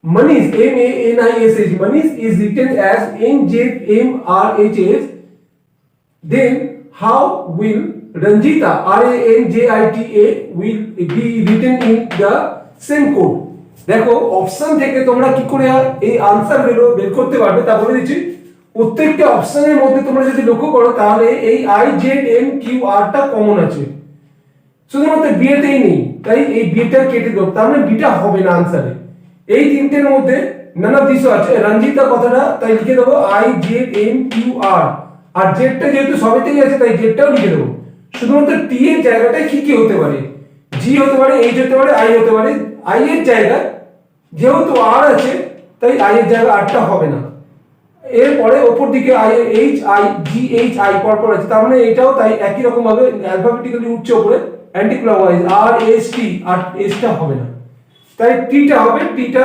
Manish, M-A-N-I-S-H, Manish is written as N-Z-M-R-H-S. Then how will Ranjita, R-A-N-J-I-T-A, will be written in the same code? দেখো option থেকে তোমরা কি করে এই answer বের করতে পারবে তা বলে দিচ্ছি। প্রত্যেকটা অপশনের মধ্যে তোমরা যদি লক্ষ্য করো তাহলে এই I-Z-M-Q-R টা কমন আছে, শুধুমাত্র বিয়েতেই নেই, তাই এই বিটা কেটে দেবো, তার মানে বিটা হবে না আনসারে। এই তিনটের মধ্যে নানা দিশও আছে, রঞ্জিতা কথাটা তাই লিখে দেবো I-Z-M-Q-R, আর জেডটা যেহেতু সবেতেই আছে তাই জেডটাও লিখে দেবো। শুধুমাত্র টি এর জায়গাটায় কি কি হতে পারে, জি হতে পারে, এইচ হতে পারে, আই হতে পারে। আই এর জায়গায় যেহেতু আর আছে তাই আই এর জায়গায় আরটা হবে না। এরপরে ওপর দিকে I H I G H I পরপর আছে, তার মানে এটাও তাই একই রকম ভাবে অ্যালফাবেটিক্যালি উঠছে উপরে অ্যান্টি ক্লকওয়াইজ, আর এস টি, আর এসটা হবে না, তাই টিটা হবে, টিটা